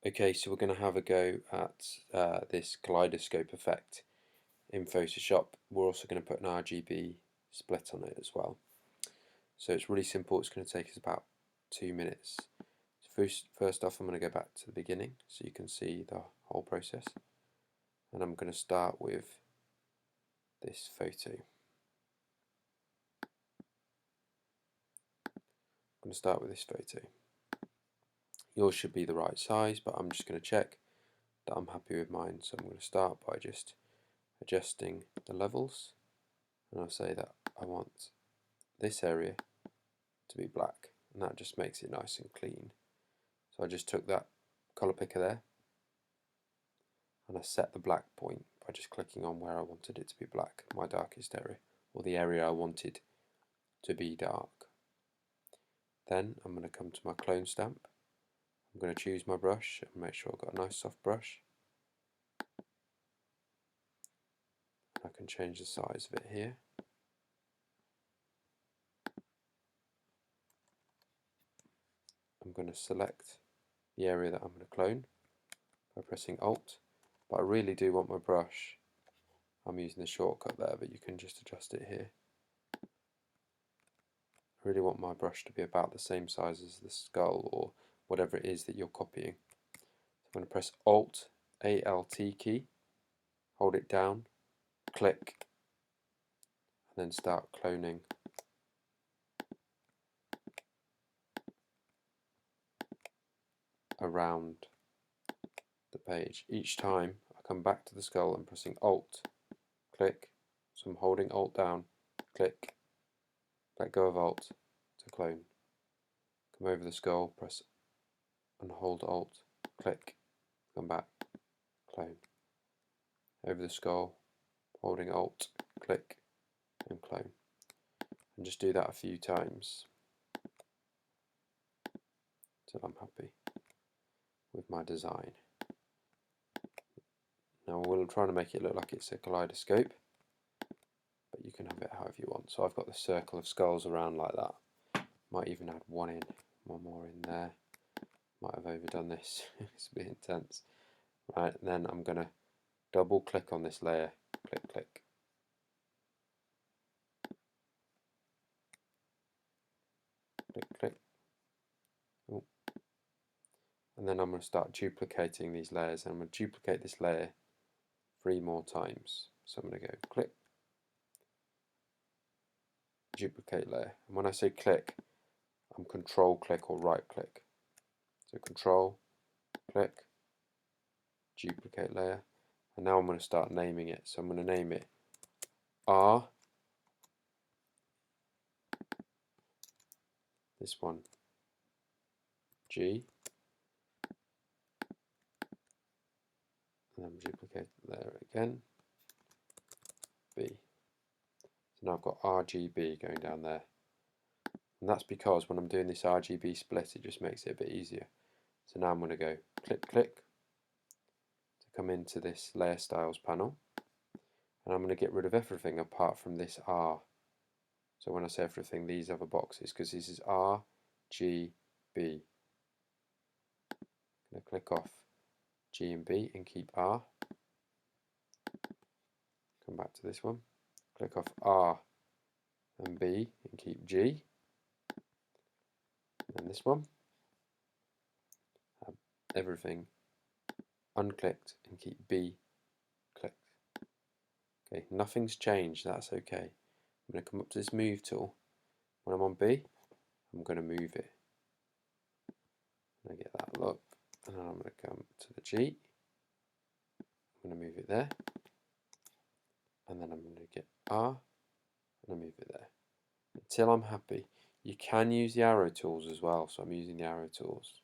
Okay, so we're going to have a go at this kaleidoscope effect in Photoshop. We're also going to put an RGB split on it as well. So it's really simple. It's going to take us about 2 minutes. So first off, I'm going to go back to the beginning so you can see the whole process. And I'm going to start with this photo. I'm going to start with this photo. Yours should be the right size, but I'm just going to check that I'm happy with mine. So I'm going to start by just adjusting the levels, and I'll say that I want this area to be black, and that just makes it nice and clean. So I just took that colour picker there and I set the black point by just clicking on where I wanted it to be black, my darkest area, or the area I wanted to be dark. Then I'm going to come to my clone stamp. I'm going to choose my brush and make sure I've got a nice soft brush. I can change the size of it here. I'm going to select the area that I'm going to clone by pressing Alt, but I really do want my brush. I'm using the shortcut there, but you can just adjust it here. I really want my brush to be about the same size as the skull or whatever it is that you're copying. So I'm going to press Alt, ALT key, hold it down, click, and then start cloning. Around the page. Each time I come back to the skull and pressing Alt, click, so I'm holding Alt down, click, let go of Alt to clone. Come over the skull, press and hold Alt, click, come back, clone. Over the skull, holding Alt, click, and clone. And just do that a few times till I'm happy with my design. Now we'll try to make it look like it's a kaleidoscope, but you can have it however you want. So I've got the circle of skulls around like that. Might even add one more in there. Might have overdone this. It's a bit intense. Right, and then I'm going to double click on this layer. Click, click. Click, click. Ooh. And then I'm going to start duplicating these layers. And I'm going to duplicate this layer 3 more times. So I'm going to go click, duplicate layer. And when I say click, I'm control click or right click. So control, click, duplicate layer. And now I'm going to start naming it. So I'm going to name it R, this one G, and then duplicate there again, B. So now I've got RGB going down there. And that's because when I'm doing this RGB split, it just makes it a bit easier. So now I'm going to go click, click to come into this layer styles panel. And I'm going to get rid of everything apart from this R. So when I say everything, these other boxes, because this is R, G, B. I'm going to click off G and B and keep R. Come back to this one. Click off R and B and keep G. And this one. Have everything unclicked and keep B clicked. Okay, nothing's changed, that's okay. I'm going to come up to this move tool. When I'm on B, I'm going to move it. And I get that look. And then I'm going to come to the G. I'm going to move it there. And then I'm going to get R and I move it there. Until I'm happy. You can use the arrow tools as well, so I'm using the arrow tools.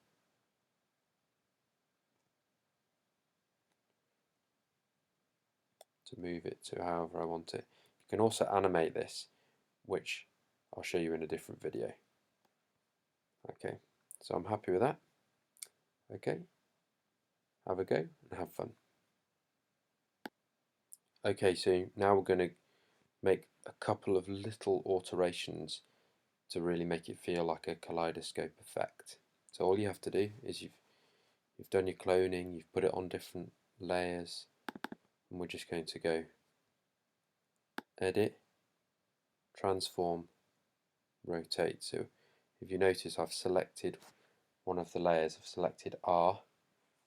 To move it to however I want it. You can also animate this, which I'll show you in a different video. Okay, so I'm happy with that. Okay, have a go and have fun. Okay, so now we're going to make a couple of little alterations to really make it feel like a kaleidoscope effect. So all you have to do is you've you've done your cloning, you've put it on different layers, and we're just going to go edit, transform, rotate. So if you notice, I've selected one of the layers. I've selected R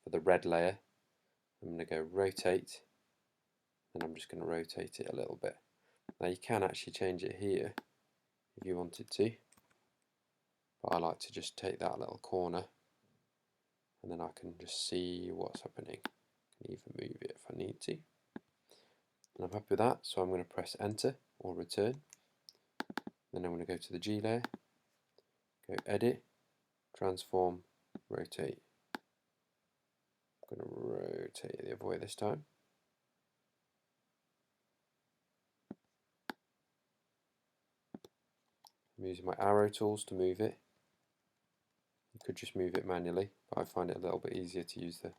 for the red layer. I'm going to go rotate, and I'm just going to rotate it a little bit. Now you can actually change it here if you wanted to, but I like to just take that little corner, and then I can just see what's happening. I can even move it if I need to. And I'm happy with that, so I'm going to press enter or return. Then I'm going to go to the G layer, go edit, transform, rotate. I'm going to rotate it the other way this time. I'm using my arrow tools to move it. You could just move it manually, but I find it a little bit easier to use the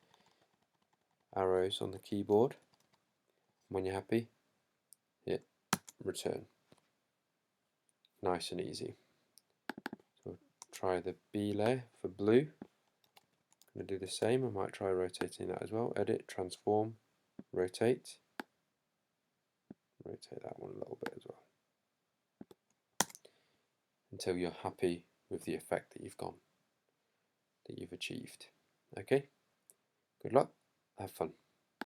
arrows on the keyboard. When you're happy, hit return. Nice and easy. So try the B layer for blue. I'm going to do the same. I might try rotating that as well. Edit, transform, rotate. Rotate that one a little bit as well, until you're happy with the effect that you've achieved. Okay, good luck, have fun.